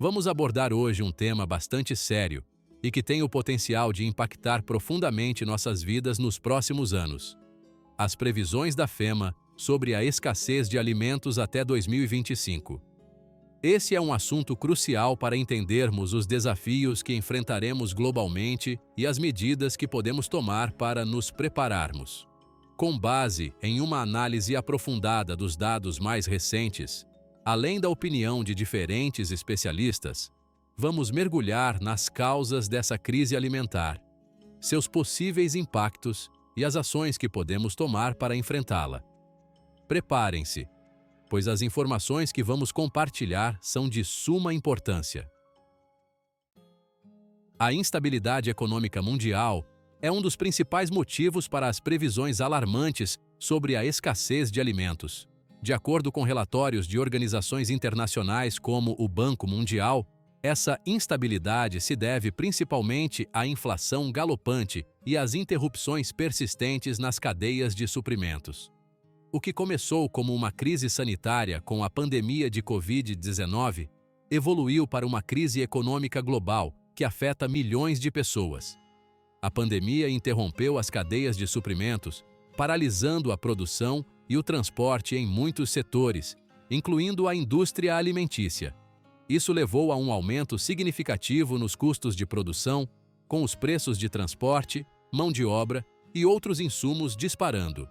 Vamos abordar hoje um tema bastante sério e que tem o potencial de impactar profundamente nossas vidas nos próximos anos. As previsões da FEMA sobre a escassez de alimentos até 2025. Esse é um assunto crucial para entendermos os desafios que enfrentaremos globalmente e as medidas que podemos tomar para nos prepararmos. Com base em uma análise aprofundada dos dados mais recentes, além da opinião de diferentes especialistas, vamos mergulhar nas causas dessa crise alimentar, seus possíveis impactos e as ações que podemos tomar para enfrentá-la. Preparem-se, pois as informações que vamos compartilhar são de suma importância. A instabilidade econômica mundial é um dos principais motivos para as previsões alarmantes sobre a escassez de alimentos. De acordo com relatórios de organizações internacionais como o Banco Mundial, essa instabilidade se deve principalmente à inflação galopante e às interrupções persistentes nas cadeias de suprimentos. O que começou como uma crise sanitária com a pandemia de Covid-19 evoluiu para uma crise econômica global que afeta milhões de pessoas. A pandemia interrompeu as cadeias de suprimentos, paralisando a produção e o transporte em muitos setores, incluindo a indústria alimentícia. Isso levou a um aumento significativo nos custos de produção, com os preços de transporte, mão de obra e outros insumos disparando.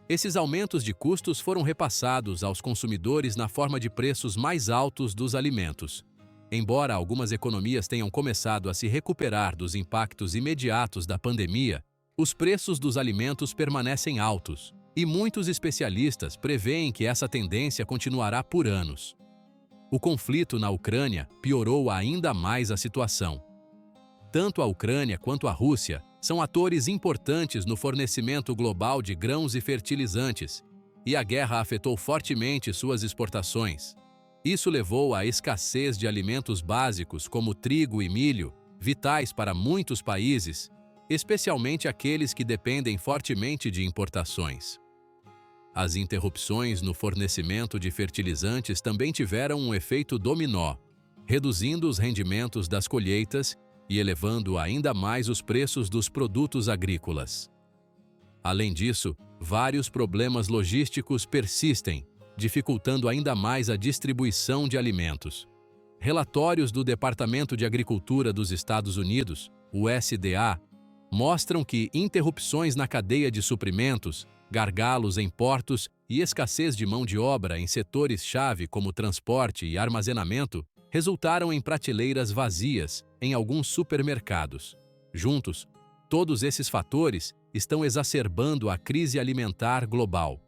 Esses aumentos de custos foram repassados aos consumidores na forma de preços mais altos dos alimentos. Embora algumas economias tenham começado a se recuperar dos impactos imediatos da pandemia, os preços dos alimentos permanecem altos, e muitos especialistas preveem que essa tendência continuará por anos. O conflito na Ucrânia piorou ainda mais a situação. Tanto a Ucrânia quanto a Rússia são atores importantes no fornecimento global de grãos e fertilizantes, e a guerra afetou fortemente suas exportações. Isso levou à escassez de alimentos básicos como trigo e milho, vitais para muitos países, especialmente aqueles que dependem fortemente de importações. As interrupções no fornecimento de fertilizantes também tiveram um efeito dominó, reduzindo os rendimentos das colheitas e elevando ainda mais os preços dos produtos agrícolas. Além disso, vários problemas logísticos persistem, dificultando ainda mais a distribuição de alimentos. Relatórios do Departamento de Agricultura dos Estados Unidos, o USDA, mostram que interrupções na cadeia de suprimentos, gargalos em portos e escassez de mão de obra em setores-chave como transporte e armazenamento resultaram em prateleiras vazias em alguns supermercados. Juntos, todos esses fatores estão exacerbando a crise alimentar global.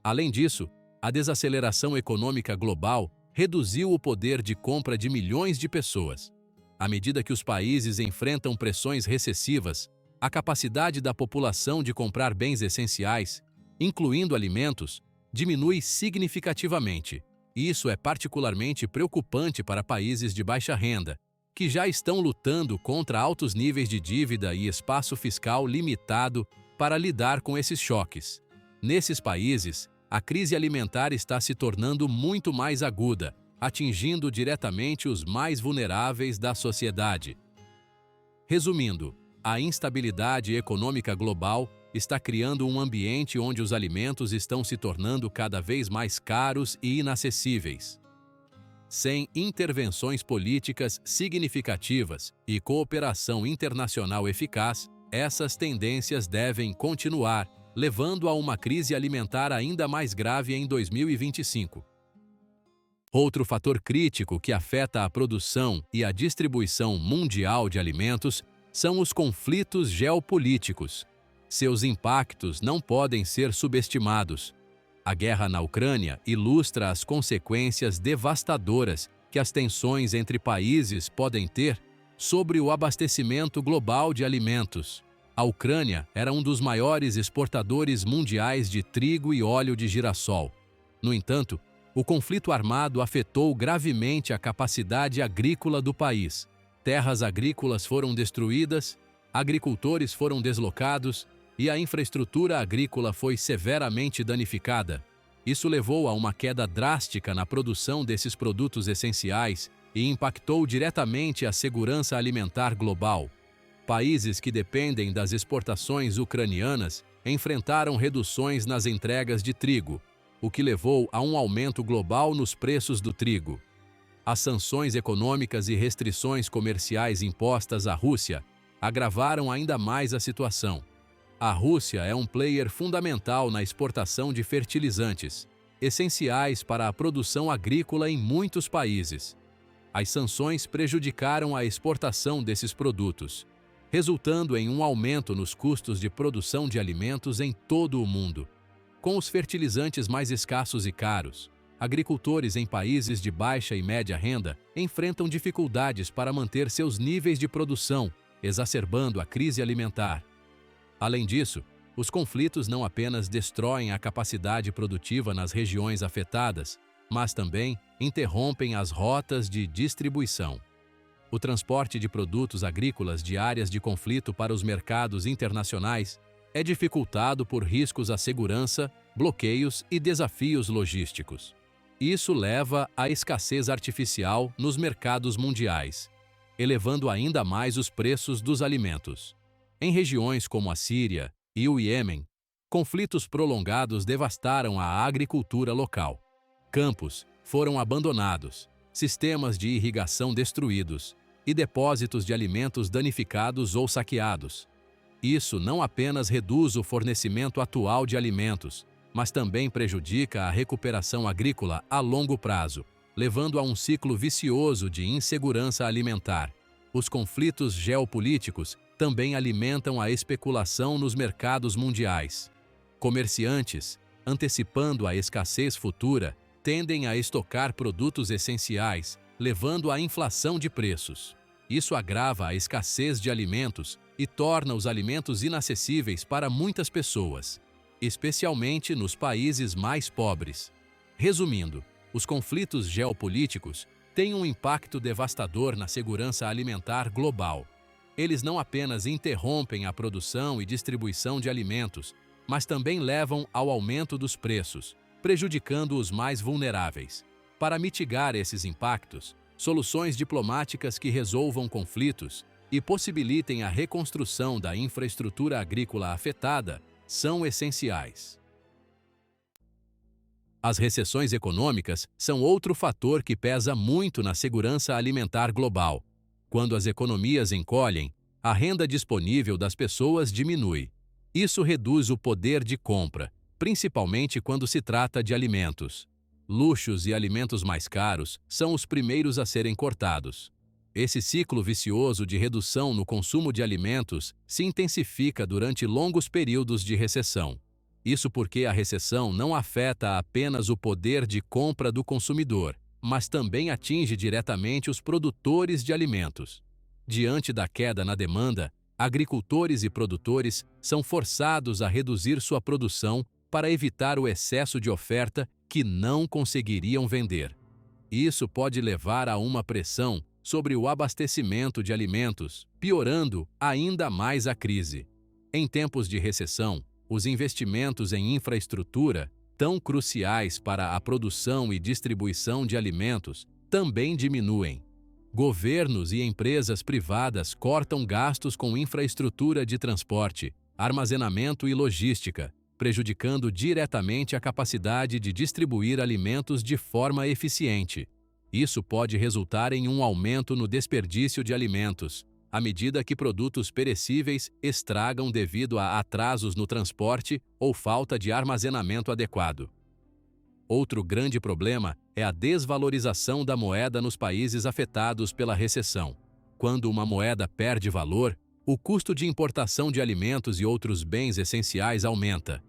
Além disso, a desaceleração econômica global reduziu o poder de compra de milhões de pessoas. À medida que os países enfrentam pressões recessivas, a capacidade da população de comprar bens essenciais, incluindo alimentos, diminui significativamente. Isso é particularmente preocupante para países de baixa renda, que já estão lutando contra altos níveis de dívida e espaço fiscal limitado para lidar com esses choques. Nesses países, a crise alimentar está se tornando muito mais aguda, atingindo diretamente os mais vulneráveis da sociedade. Resumindo, a instabilidade econômica global está criando um ambiente onde os alimentos estão se tornando cada vez mais caros e inacessíveis. Sem intervenções políticas significativas e cooperação internacional eficaz, essas tendências devem continuar, levando a uma crise alimentar ainda mais grave em 2025. Outro fator crítico que afeta a produção e a distribuição mundial de alimentos são os conflitos geopolíticos. Seus impactos não podem ser subestimados. A guerra na Ucrânia ilustra as consequências devastadoras que as tensões entre países podem ter sobre o abastecimento global de alimentos. A Ucrânia era um dos maiores exportadores mundiais de trigo e óleo de girassol. No entanto, o conflito armado afetou gravemente a capacidade agrícola do país. Terras agrícolas foram destruídas, agricultores foram deslocados e a infraestrutura agrícola foi severamente danificada. Isso levou a uma queda drástica na produção desses produtos essenciais e impactou diretamente a segurança alimentar global. Países que dependem das exportações ucranianas enfrentaram reduções nas entregas de trigo, o que levou a um aumento global nos preços do trigo. As sanções econômicas e restrições comerciais impostas à Rússia agravaram ainda mais a situação. A Rússia é um player fundamental na exportação de fertilizantes, essenciais para a produção agrícola em muitos países. As sanções prejudicaram a exportação desses produtos, resultando em um aumento nos custos de produção de alimentos em todo o mundo. Com os fertilizantes mais escassos e caros, agricultores em países de baixa e média renda enfrentam dificuldades para manter seus níveis de produção, exacerbando a crise alimentar. Além disso, os conflitos não apenas destroem a capacidade produtiva nas regiões afetadas, mas também interrompem as rotas de distribuição. O transporte de produtos agrícolas de áreas de conflito para os mercados internacionais é dificultado por riscos à segurança, bloqueios e desafios logísticos. Isso leva à escassez artificial nos mercados mundiais, elevando ainda mais os preços dos alimentos. Em regiões como a Síria e o Iêmen, conflitos prolongados devastaram a agricultura local. Campos foram abandonados, sistemas de irrigação destruídos e depósitos de alimentos danificados ou saqueados. Isso não apenas reduz o fornecimento atual de alimentos, mas também prejudica a recuperação agrícola a longo prazo, levando a um ciclo vicioso de insegurança alimentar. Os conflitos geopolíticos também alimentam a especulação nos mercados mundiais. Comerciantes, antecipando a escassez futura, tendem a estocar produtos essenciais, levando à inflação de preços. Isso agrava a escassez de alimentos e torna os alimentos inacessíveis para muitas pessoas, especialmente nos países mais pobres. Resumindo, os conflitos geopolíticos têm um impacto devastador na segurança alimentar global. Eles não apenas interrompem a produção e distribuição de alimentos, mas também levam ao aumento dos preços, prejudicando os mais vulneráveis. Para mitigar esses impactos, soluções diplomáticas que resolvam conflitos e possibilitem a reconstrução da infraestrutura agrícola afetada são essenciais. As recessões econômicas são outro fator que pesa muito na segurança alimentar global. Quando as economias encolhem, a renda disponível das pessoas diminui. Isso reduz o poder de compra, principalmente quando se trata de alimentos. Luxos e alimentos mais caros são os primeiros a serem cortados. Esse ciclo vicioso de redução no consumo de alimentos se intensifica durante longos períodos de recessão. Isso porque a recessão não afeta apenas o poder de compra do consumidor, mas também atinge diretamente os produtores de alimentos. Diante da queda na demanda, agricultores e produtores são forçados a reduzir sua produção para evitar o excesso de oferta que não conseguiriam vender. Isso pode levar a uma pressão sobre o abastecimento de alimentos, piorando ainda mais a crise. Em tempos de recessão, os investimentos em infraestrutura, tão cruciais para a produção e distribuição de alimentos, também diminuem. Governos e empresas privadas cortam gastos com infraestrutura de transporte, armazenamento e logística, prejudicando diretamente a capacidade de distribuir alimentos de forma eficiente. Isso pode resultar em um aumento no desperdício de alimentos, à medida que produtos perecíveis estragam devido a atrasos no transporte ou falta de armazenamento adequado. Outro grande problema é a desvalorização da moeda nos países afetados pela recessão. Quando uma moeda perde valor, o custo de importação de alimentos e outros bens essenciais aumenta.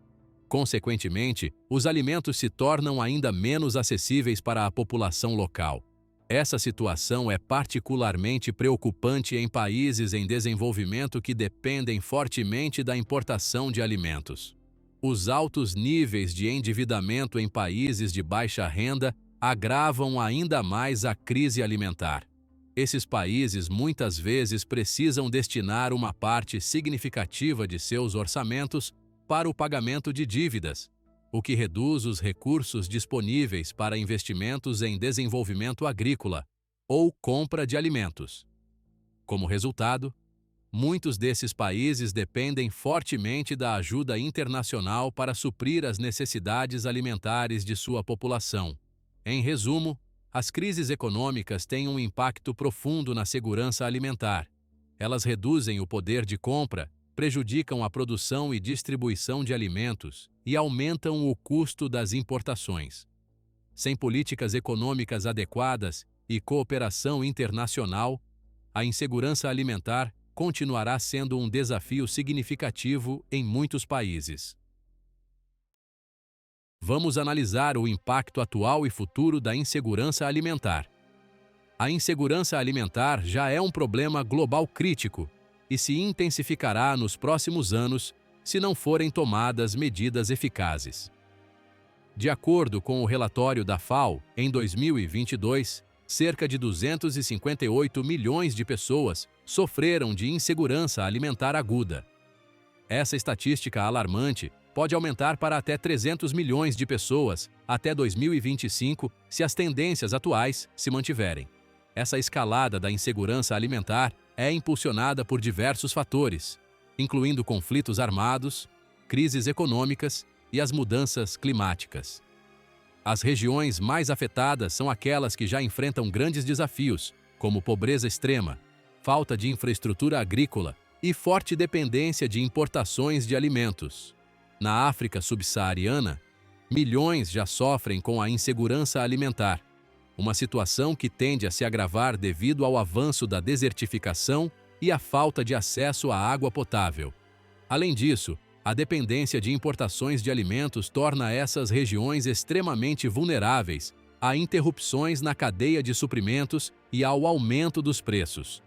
Consequentemente, os alimentos se tornam ainda menos acessíveis para a população local. Essa situação é particularmente preocupante em países em desenvolvimento que dependem fortemente da importação de alimentos. Os altos níveis de endividamento em países de baixa renda agravam ainda mais a crise alimentar. Esses países muitas vezes precisam destinar uma parte significativa de seus orçamentos para o pagamento de dívidas, o que reduz os recursos disponíveis para investimentos em desenvolvimento agrícola ou compra de alimentos. Como resultado, muitos desses países dependem fortemente da ajuda internacional para suprir as necessidades alimentares de sua população. Em resumo, as crises econômicas têm um impacto profundo na segurança alimentar. Elas reduzem o poder de compra, prejudicam a produção e distribuição de alimentos e aumentam o custo das importações. Sem políticas econômicas adequadas e cooperação internacional, a insegurança alimentar continuará sendo um desafio significativo em muitos países. Vamos analisar o impacto atual e futuro da insegurança alimentar. A insegurança alimentar já é um problema global crítico e se intensificará nos próximos anos se não forem tomadas medidas eficazes. De acordo com o relatório da FAO, em 2022, cerca de 258 milhões de pessoas sofreram de insegurança alimentar aguda. Essa estatística alarmante pode aumentar para até 300 milhões de pessoas até 2025 se as tendências atuais se mantiverem. Essa escalada da insegurança alimentar é impulsionada por diversos fatores, incluindo conflitos armados, crises econômicas e as mudanças climáticas. As regiões mais afetadas são aquelas que já enfrentam grandes desafios, como pobreza extrema, falta de infraestrutura agrícola e forte dependência de importações de alimentos. Na África subsaariana, milhões já sofrem com a insegurança alimentar, uma situação que tende a se agravar devido ao avanço da desertificação e à falta de acesso à água potável. Além disso, a dependência de importações de alimentos torna essas regiões extremamente vulneráveis a interrupções na cadeia de suprimentos e ao aumento dos preços.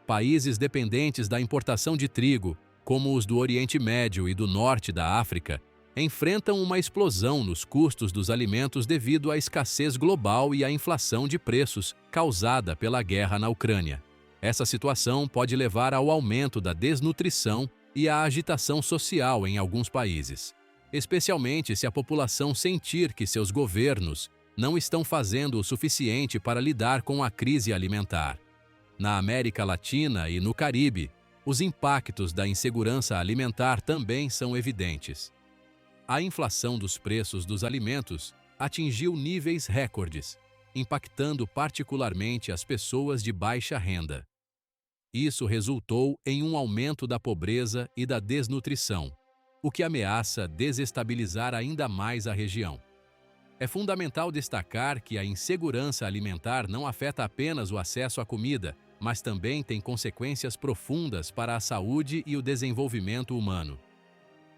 Países dependentes da importação de trigo, como os do Oriente Médio e do Norte da África, enfrentam uma explosão nos custos dos alimentos devido à escassez global e à inflação de preços causada pela guerra na Ucrânia. Essa situação pode levar ao aumento da desnutrição e à agitação social em alguns países, especialmente se a população sentir que seus governos não estão fazendo o suficiente para lidar com a crise alimentar. Na América Latina e no Caribe, os impactos da insegurança alimentar também são evidentes. A inflação dos preços dos alimentos atingiu níveis recordes, impactando particularmente as pessoas de baixa renda. Isso resultou em um aumento da pobreza e da desnutrição, o que ameaça desestabilizar ainda mais a região. É fundamental destacar que a insegurança alimentar não afeta apenas o acesso à comida, mas também tem consequências profundas para a saúde e o desenvolvimento humano.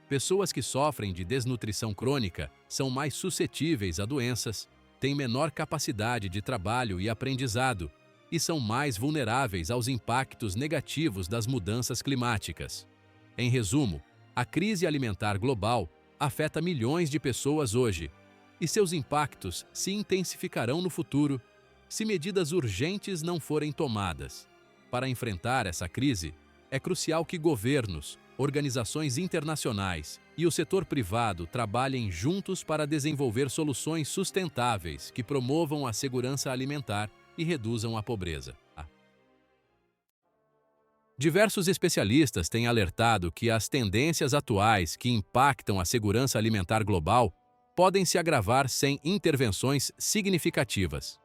Pessoas que sofrem de desnutrição crônica são mais suscetíveis a doenças, têm menor capacidade de trabalho e aprendizado e são mais vulneráveis aos impactos negativos das mudanças climáticas. Em resumo, a crise alimentar global afeta milhões de pessoas hoje e seus impactos se intensificarão no futuro se medidas urgentes não forem tomadas. Para enfrentar essa crise, é crucial que governos, organizações internacionais e o setor privado trabalhem juntos para desenvolver soluções sustentáveis que promovam a segurança alimentar e reduzam a pobreza. Diversos especialistas têm alertado que as tendências atuais que impactam a segurança alimentar global podem se agravar sem intervenções significativas.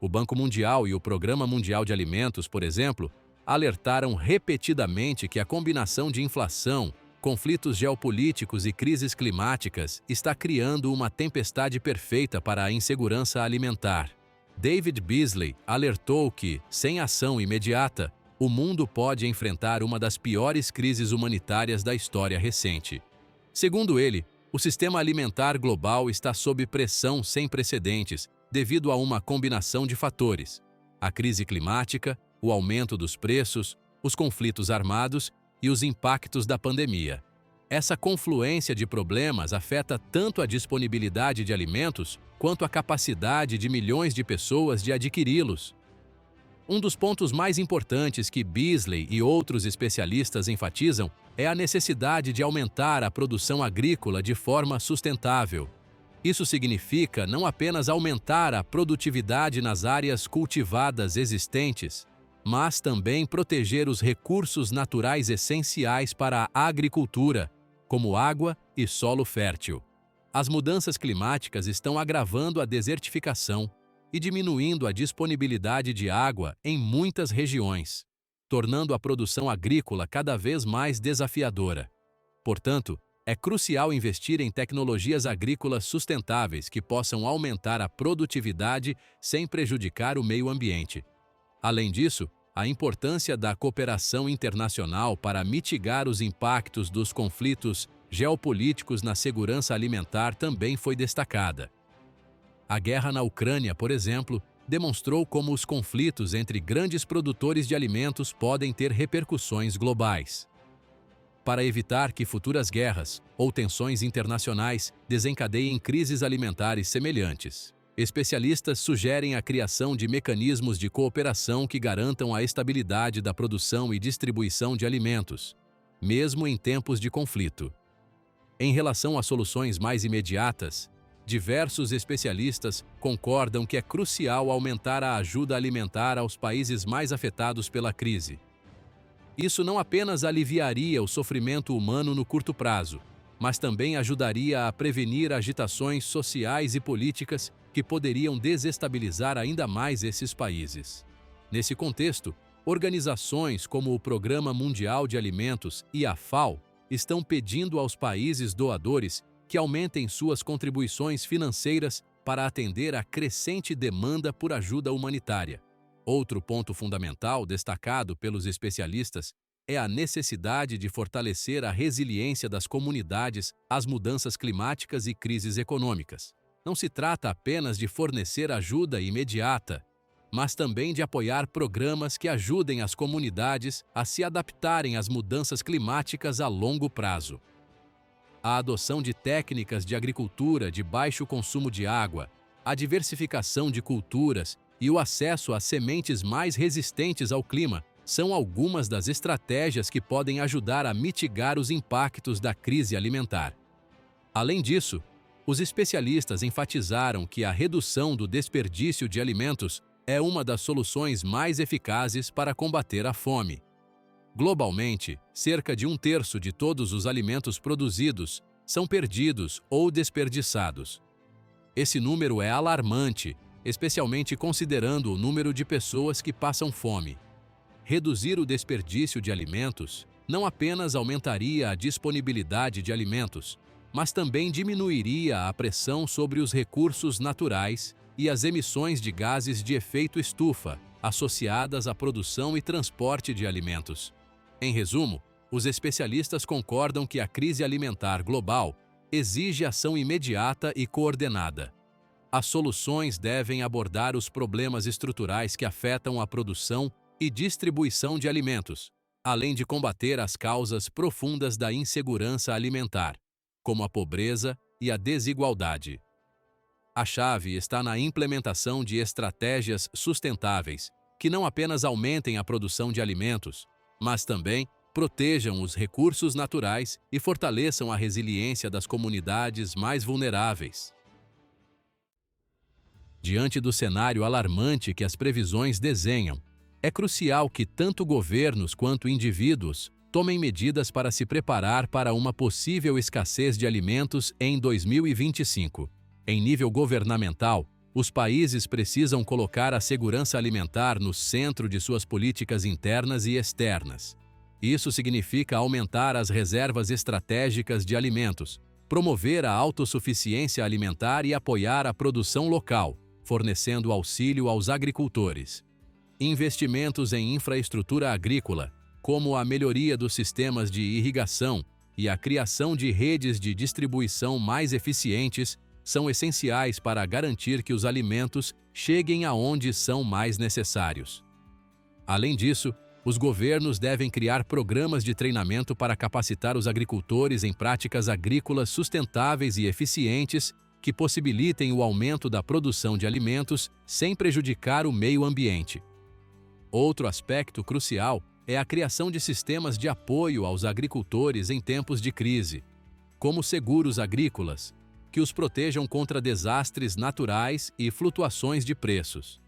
O Banco Mundial e o Programa Mundial de Alimentos, por exemplo, alertaram repetidamente que a combinação de inflação, conflitos geopolíticos e crises climáticas está criando uma tempestade perfeita para a insegurança alimentar. David Beasley alertou que, sem ação imediata, o mundo pode enfrentar uma das piores crises humanitárias da história recente. Segundo ele, o sistema alimentar global está sob pressão sem precedentes devido a uma combinação de fatores: a crise climática, o aumento dos preços, os conflitos armados e os impactos da pandemia. Essa confluência de problemas afeta tanto a disponibilidade de alimentos quanto a capacidade de milhões de pessoas de adquiri-los. Um dos pontos mais importantes que Beasley e outros especialistas enfatizam é a necessidade de aumentar a produção agrícola de forma sustentável. Isso significa não apenas aumentar a produtividade nas áreas cultivadas existentes, mas também proteger os recursos naturais essenciais para a agricultura, como água e solo fértil. As mudanças climáticas estão agravando a desertificação e diminuindo a disponibilidade de água em muitas regiões, tornando a produção agrícola cada vez mais desafiadora. Portanto, é crucial investir em tecnologias agrícolas sustentáveis que possam aumentar a produtividade sem prejudicar o meio ambiente. Além disso, a importância da cooperação internacional para mitigar os impactos dos conflitos geopolíticos na segurança alimentar também foi destacada. A guerra na Ucrânia, por exemplo, demonstrou como os conflitos entre grandes produtores de alimentos podem ter repercussões globais. Para evitar que futuras guerras ou tensões internacionais desencadeiem crises alimentares semelhantes, especialistas sugerem a criação de mecanismos de cooperação que garantam a estabilidade da produção e distribuição de alimentos, mesmo em tempos de conflito. Em relação a soluções mais imediatas, diversos especialistas concordam que é crucial aumentar a ajuda alimentar aos países mais afetados pela crise. Isso não apenas aliviaria o sofrimento humano no curto prazo, mas também ajudaria a prevenir agitações sociais e políticas que poderiam desestabilizar ainda mais esses países. Nesse contexto, organizações como o Programa Mundial de Alimentos e a FAO estão pedindo aos países doadores que aumentem suas contribuições financeiras para atender à crescente demanda por ajuda humanitária. Outro ponto fundamental destacado pelos especialistas é a necessidade de fortalecer a resiliência das comunidades às mudanças climáticas e crises econômicas. Não se trata apenas de fornecer ajuda imediata, mas também de apoiar programas que ajudem as comunidades a se adaptarem às mudanças climáticas a longo prazo. A adoção de técnicas de agricultura de baixo consumo de água, a diversificação de culturas e o acesso a sementes mais resistentes ao clima são algumas das estratégias que podem ajudar a mitigar os impactos da crise alimentar. Além disso, os especialistas enfatizaram que a redução do desperdício de alimentos é uma das soluções mais eficazes para combater a fome. Globalmente, cerca de 1/3 de todos os alimentos produzidos são perdidos ou desperdiçados. Esse número é alarmante, especialmente considerando o número de pessoas que passam fome. Reduzir o desperdício de alimentos não apenas aumentaria a disponibilidade de alimentos, mas também diminuiria a pressão sobre os recursos naturais e as emissões de gases de efeito estufa associadas à produção e transporte de alimentos. Em resumo, os especialistas concordam que a crise alimentar global exige ação imediata e coordenada. As soluções devem abordar os problemas estruturais que afetam a produção e distribuição de alimentos, além de combater as causas profundas da insegurança alimentar, como a pobreza e a desigualdade. A chave está na implementação de estratégias sustentáveis, que não apenas aumentem a produção de alimentos, mas também protejam os recursos naturais e fortaleçam a resiliência das comunidades mais vulneráveis. Diante do cenário alarmante que as previsões desenham, é crucial que tanto governos quanto indivíduos tomem medidas para se preparar para uma possível escassez de alimentos em 2025. Em nível governamental, os países precisam colocar a segurança alimentar no centro de suas políticas internas e externas. Isso significa aumentar as reservas estratégicas de alimentos, promover a autossuficiência alimentar e apoiar a produção local, fornecendo auxílio aos agricultores. Investimentos em infraestrutura agrícola, como a melhoria dos sistemas de irrigação e a criação de redes de distribuição mais eficientes, são essenciais para garantir que os alimentos cheguem aonde são mais necessários. Além disso, os governos devem criar programas de treinamento para capacitar os agricultores em práticas agrícolas sustentáveis e eficientes que possibilitem o aumento da produção de alimentos sem prejudicar o meio ambiente. Outro aspecto crucial é a criação de sistemas de apoio aos agricultores em tempos de crise, como seguros agrícolas, que os protejam contra desastres naturais e flutuações de preços.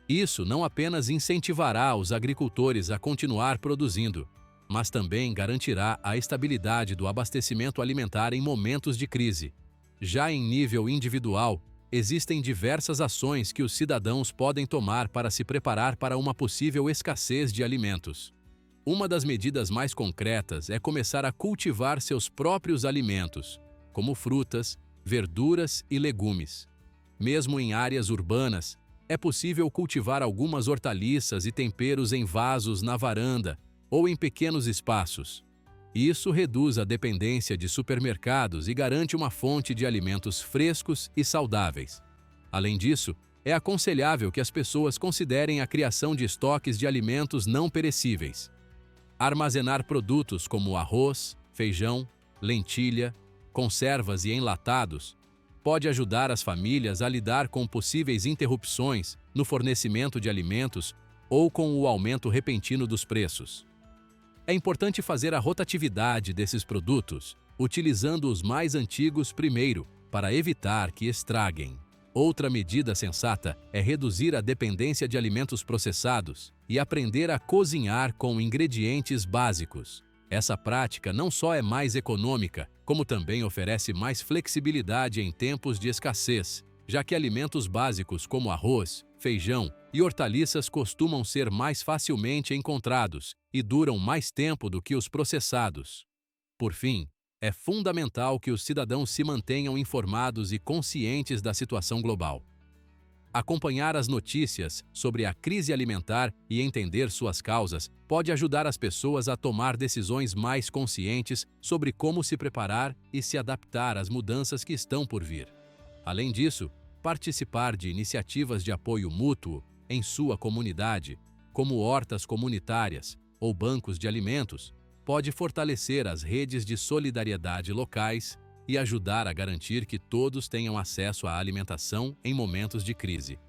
Isso não apenas incentivará os agricultores a continuar produzindo, mas também garantirá a estabilidade do abastecimento alimentar em momentos de crise. Já em nível individual, existem diversas ações que os cidadãos podem tomar para se preparar para uma possível escassez de alimentos. Uma das medidas mais concretas é começar a cultivar seus próprios alimentos, como frutas, verduras e legumes. Mesmo em áreas urbanas, é possível cultivar algumas hortaliças e temperos em vasos na varanda ou em pequenos espaços. Isso reduz a dependência de supermercados e garante uma fonte de alimentos frescos e saudáveis. Além disso, é aconselhável que as pessoas considerem a criação de estoques de alimentos não perecíveis. Armazenar produtos como arroz, feijão, lentilha, conservas e enlatados pode ajudar as famílias a lidar com possíveis interrupções no fornecimento de alimentos ou com o aumento repentino dos preços. É importante fazer a rotatividade desses produtos, utilizando os mais antigos primeiro, para evitar que estraguem. Outra medida sensata é reduzir a dependência de alimentos processados e aprender a cozinhar com ingredientes básicos. Essa prática não só é mais econômica, como também oferece mais flexibilidade em tempos de escassez, já que alimentos básicos como arroz, feijão e hortaliças costumam ser mais facilmente encontrados e duram mais tempo do que os processados. Por fim, é fundamental que os cidadãos se mantenham informados e conscientes da situação global. Acompanhar as notícias sobre a crise alimentar e entender suas causas pode ajudar as pessoas a tomar decisões mais conscientes sobre como se preparar e se adaptar às mudanças que estão por vir. Além disso, participar de iniciativas de apoio mútuo em sua comunidade, como hortas comunitárias ou bancos de alimentos, pode fortalecer as redes de solidariedade locais e ajudar a garantir que todos tenham acesso à alimentação em momentos de crise.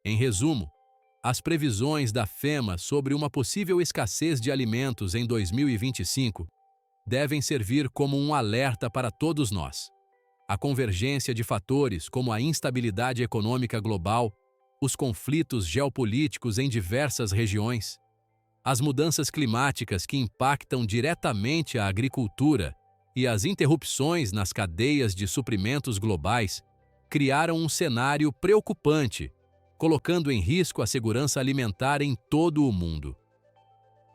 Em resumo, as previsões da FEMA sobre uma possível escassez de alimentos em 2025 devem servir como um alerta para todos nós. A convergência de fatores como a instabilidade econômica global, os conflitos geopolíticos em diversas regiões, as mudanças climáticas que impactam diretamente a agricultura e as interrupções nas cadeias de suprimentos globais criaram um cenário preocupante, colocando em risco a segurança alimentar em todo o mundo.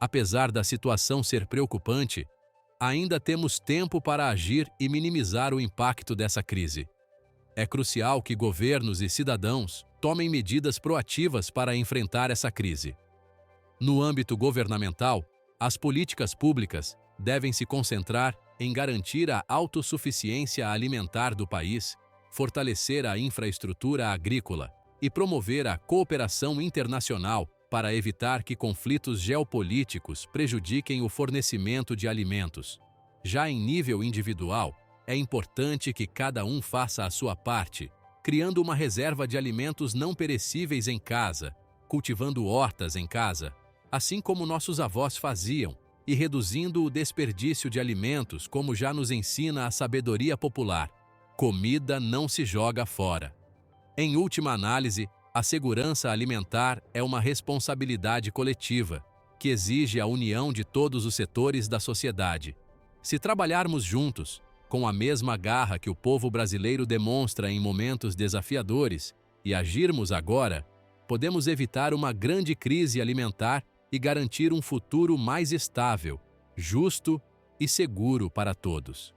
Apesar da situação ser preocupante, ainda temos tempo para agir e minimizar o impacto dessa crise. É crucial que governos e cidadãos tomem medidas proativas para enfrentar essa crise. No âmbito governamental, as políticas públicas devem se concentrar em garantir a autossuficiência alimentar do país, fortalecer a infraestrutura agrícola e promover a cooperação internacional para evitar que conflitos geopolíticos prejudiquem o fornecimento de alimentos. Já em nível individual, é importante que cada um faça a sua parte, criando uma reserva de alimentos não perecíveis em casa, cultivando hortas em casa, assim como nossos avós faziam, e reduzindo o desperdício de alimentos, como já nos ensina a sabedoria popular. Comida não se joga fora. Em última análise, a segurança alimentar é uma responsabilidade coletiva, que exige a união de todos os setores da sociedade. Se trabalharmos juntos, com a mesma garra que o povo brasileiro demonstra em momentos desafiadores, e agirmos agora, podemos evitar uma grande crise alimentar e garantir um futuro mais estável, justo e seguro para todos.